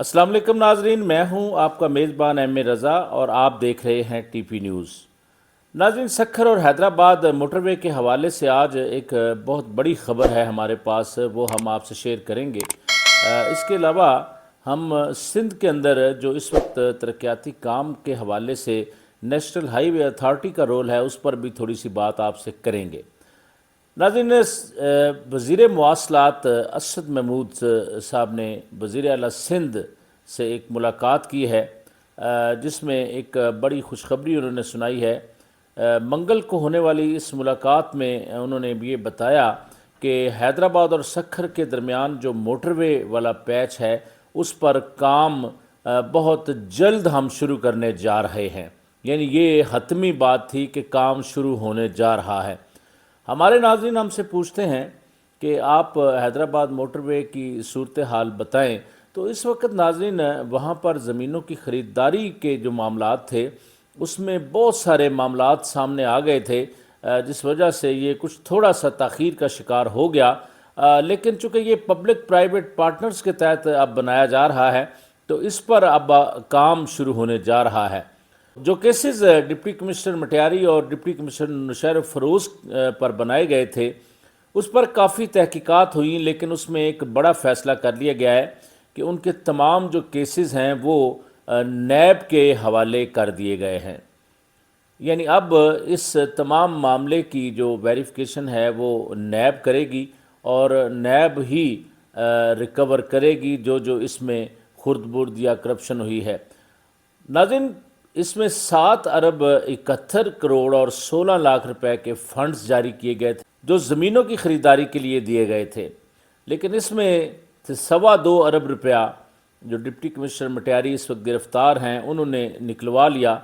السلام علیکم ناظرین، میں ہوں آپ کا میزبان ایم اے رضا اور آپ دیکھ رہے ہیں ٹی پی نیوز۔ ناظرین، سکھر اور حیدرآباد موٹر وے کے حوالے سے آج ایک بہت بڑی خبر ہے ہمارے پاس، وہ ہم آپ سے شیئر کریں گے۔ اس کے علاوہ ہم سندھ کے اندر جو اس وقت ترقیاتی کام کے حوالے سے نیشنل ہائی وے اتھارٹی کا رول ہے اس پر بھی تھوڑی سی بات آپ سے کریں گے۔ ناظرین، وزیر مواصلات اسد محمود صاحب نے وزیر اعلیٰ سندھ سے ایک ملاقات کی ہے، جس میں ایک بڑی خوشخبری انہوں نے سنائی ہے۔ منگل کو ہونے والی اس ملاقات میں انہوں نے یہ بتایا کہ حیدرآباد اور سکھر کے درمیان جو موٹر وے والا پیچ ہے اس پر کام بہت جلد ہم شروع کرنے جا رہے ہیں، یعنی یہ حتمی بات تھی کہ کام شروع ہونے جا رہا ہے۔ ہمارے ناظرین ہم سے پوچھتے ہیں کہ آپ حیدرآباد موٹر وے کی صورتحال بتائیں، تو اس وقت ناظرین وہاں پر زمینوں کی خریداری کے جو معاملات تھے اس میں بہت سارے معاملات سامنے آ گئے تھے، جس وجہ سے یہ کچھ تھوڑا سا تاخیر کا شکار ہو گیا، لیکن چونکہ یہ پبلک پرائیویٹ پارٹنرز کے تحت اب بنایا جا رہا ہے تو اس پر اب کام شروع ہونے جا رہا ہے۔ جو کیسز ڈپٹی کمشنر مٹیاری اور ڈپٹی کمشنر نشیر فروز پر بنائے گئے تھے اس پر کافی تحقیقات ہوئیں، لیکن اس میں ایک بڑا فیصلہ کر لیا گیا ہے کہ ان کے تمام جو کیسز ہیں وہ نیب کے حوالے کر دیے گئے ہیں، یعنی اب اس تمام معاملے کی جو ویریفیکیشن ہے وہ نیب کرے گی اور نیب ہی ریکور کرے گی جو اس میں خرد برد یا کرپشن ہوئی ہے۔ ناظرین، اس میں 7 ارب 71 کروڑ اور 16 لاکھ روپے کے فنڈز جاری کیے گئے تھے جو زمینوں کی خریداری کے لیے دیے گئے تھے، لیکن اس میں 2.25 ارب روپیہ جو ڈپٹی کمشنر مٹیاری اس وقت گرفتار ہیں انہوں نے نکلوا لیا۔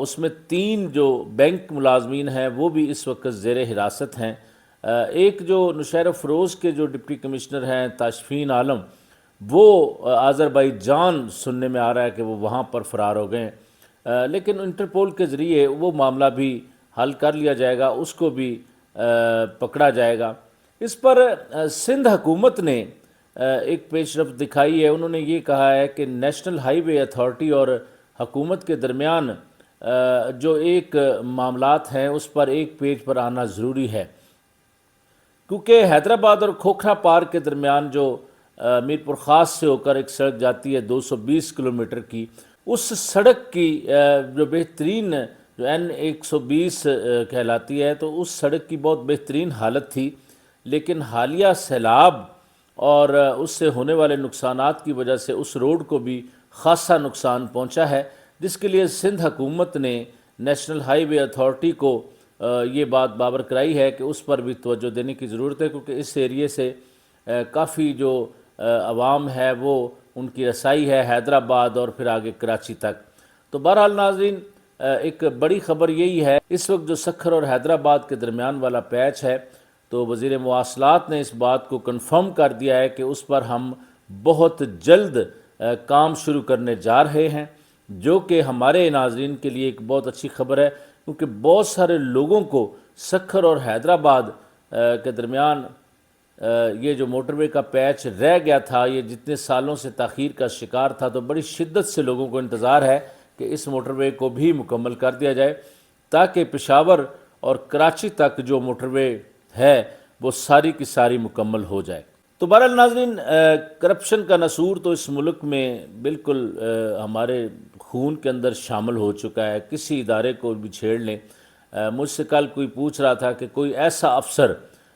اس میں 3 جو بینک ملازمین ہیں وہ بھی اس وقت زیر حراست ہیں۔ ایک جو نشیر فروز کے جو ڈپٹی کمشنر ہیں تاشفین عالم، وہ آذربائیجان سننے میں آ رہا ہے کہ وہ وہاں پر فرار ہو گئے ہیں، لیکن انٹرپول کے ذریعے وہ معاملہ بھی حل کر لیا جائے گا، اس کو بھی پکڑا جائے گا۔ اس پر سندھ حکومت نے ایک پیش رفت دکھائی ہے۔ انہوں نے یہ کہا ہے کہ نیشنل ہائی وے اتھارٹی اور حکومت کے درمیان جو ایک معاملات ہیں اس پر ایک پیج پر آنا ضروری ہے، کیونکہ حیدرآباد اور کھوکھرا پارک کے درمیان جو میرپور خاص سے ہو کر ایک سڑک جاتی ہے 220 کلومیٹر کی، اس سڑک کی جو بہترین جو N120 کہلاتی ہے، تو اس سڑک کی بہت بہترین حالت تھی، لیکن حالیہ سیلاب اور اس سے ہونے والے نقصانات کی وجہ سے اس روڈ کو بھی خاصا نقصان پہنچا ہے، جس کے لیے سندھ حکومت نے نیشنل ہائی وے اتھارٹی کو یہ بات بابر کرائی ہے کہ اس پر بھی توجہ دینے کی ضرورت ہے، کیونکہ اس ایریے سے کافی جو عوام ہے وہ ان کی رسائی ہے حیدرآباد اور پھر آگے کراچی تک۔ تو بہرحال ناظرین، ایک بڑی خبر یہی ہے اس وقت جو سکھر اور حیدرآباد کے درمیان والا پیچ ہے، تو وزیر مواصلات نے اس بات کو کنفرم کر دیا ہے کہ اس پر ہم بہت جلد کام شروع کرنے جا رہے ہیں، جو کہ ہمارے ناظرین کے لیے ایک بہت اچھی خبر ہے، کیونکہ بہت سارے لوگوں کو سکھر اور حیدرآباد کے درمیان یہ جو موٹر وے کا پیچ رہ گیا تھا، یہ جتنے سالوں سے تاخیر کا شکار تھا، تو بڑی شدت سے لوگوں کو انتظار ہے کہ اس موٹر وے کو بھی مکمل کر دیا جائے تاکہ پشاور اور کراچی تک جو موٹر وے ہے وہ ساری کی ساری مکمل ہو جائے۔ تو بہرحال ناظرین، کرپشن کا نسور تو اس ملک میں بالکل ہمارے خون کے اندر شامل ہو چکا ہے، کسی ادارے کو بھی چھیڑ لیں۔ مجھ سے کل کوئی پوچھ رہا تھا کہ کوئی ایسا افسر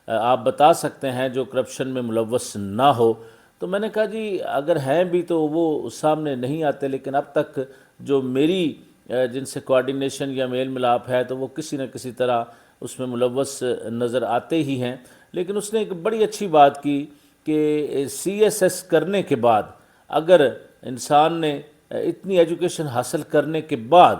آپ بتا سکتے ہیں جو کرپشن میں ملوث نہ ہو، تو میں نے کہا جی اگر ہیں بھی تو وہ سامنے نہیں آتے، لیکن اب تک جو میری جن سے کوارڈینیشن یا میل ملاپ ہے تو وہ کسی نہ کسی طرح اس میں ملوث نظر آتے ہی ہیں۔ لیکن اس نے ایک بڑی اچھی بات کی کہ CSS کرنے کے بعد اگر انسان نے اتنی ایجوکیشن حاصل کرنے کے بعد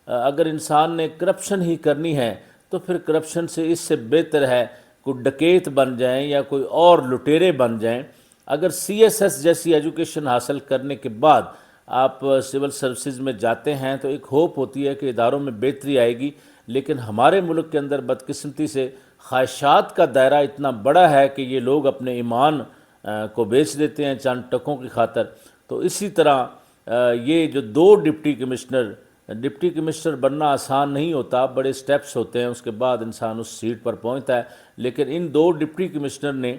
اگر انسان نے کرپشن ہی کرنی ہے تو پھر کرپشن سے اس سے بہتر ہے کوئی ڈکیت بن جائیں یا کوئی اور لٹیرے بن جائیں۔ اگر CSS جیسی ایجوکیشن حاصل کرنے کے بعد آپ سول سروسز میں جاتے ہیں تو ایک ہوپ ہوتی ہے کہ اداروں میں بہتری آئے گی، لیکن ہمارے ملک کے اندر بدقسمتی سے خواہشات کا دائرہ اتنا بڑا ہے کہ یہ لوگ اپنے ایمان کو بیچ دیتے ہیں چند ٹکوں کی خاطر۔ تو اسی طرح یہ جو دو ڈپٹی کمشنر بننا آسان نہیں ہوتا، بڑے سٹیپس ہوتے ہیں، اس کے بعد انسان اس سیٹ پر پہنچتا ہے، لیکن ان دو ڈپٹی کمشنر نے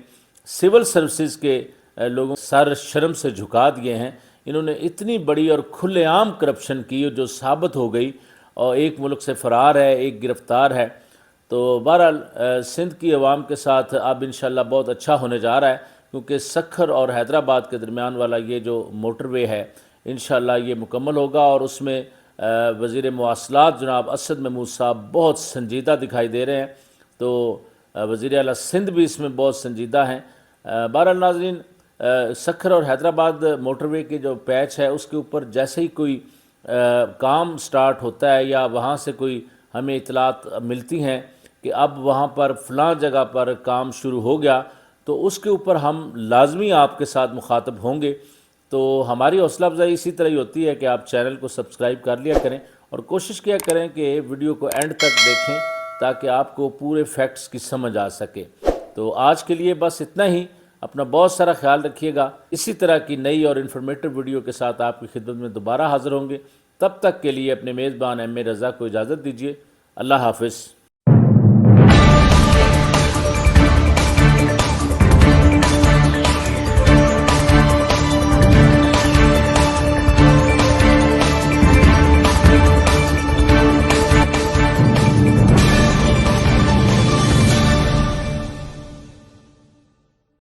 سول سروسز کے لوگوں سر شرم سے جھکا دیے ہیں۔ انہوں نے اتنی بڑی اور کھلے عام کرپشن کی جو ثابت ہو گئی، اور ایک ملک سے فرار ہے، ایک گرفتار ہے۔ تو بہرحال سندھ کی عوام کے ساتھ اب انشاءاللہ بہت اچھا ہونے جا رہا ہے، کیونکہ سکھر اور حیدرآباد کے درمیان والا یہ جو موٹر وے ہے انشاءاللہ یہ مکمل ہوگا، اور اس میں وزیر مواصلات جناب اسد محمود صاحب بہت سنجیدہ دکھائی دے رہے ہیں، تو وزیر اعلیٰ سندھ بھی اس میں بہت سنجیدہ ہیں۔ بہرحال ناظرین، سکھر اور حیدرآباد موٹر وے کے جو پیچ ہے اس کے اوپر جیسے ہی کوئی کام سٹارٹ ہوتا ہے یا وہاں سے کوئی ہمیں اطلاعات ملتی ہیں کہ اب وہاں پر فلاں جگہ پر کام شروع ہو گیا، تو اس کے اوپر ہم لازمی آپ کے ساتھ مخاطب ہوں گے۔ تو ہماری حوصلہ افزائی اسی طرح ہی ہوتی ہے کہ آپ چینل کو سبسکرائب کر لیا کریں، اور کوشش کیا کریں کہ ویڈیو کو اینڈ تک دیکھیں تاکہ آپ کو پورے فیکٹس کی سمجھ آ سکے۔ تو آج کے لیے بس اتنا ہی، اپنا بہت سارا خیال رکھیے گا۔ اسی طرح کی نئی اور انفارمیٹو ویڈیو کے ساتھ آپ کی خدمت میں دوبارہ حاضر ہوں گے، تب تک کے لیے اپنے میزبان ایم اے رضا کو اجازت دیجیے۔ اللہ حافظ۔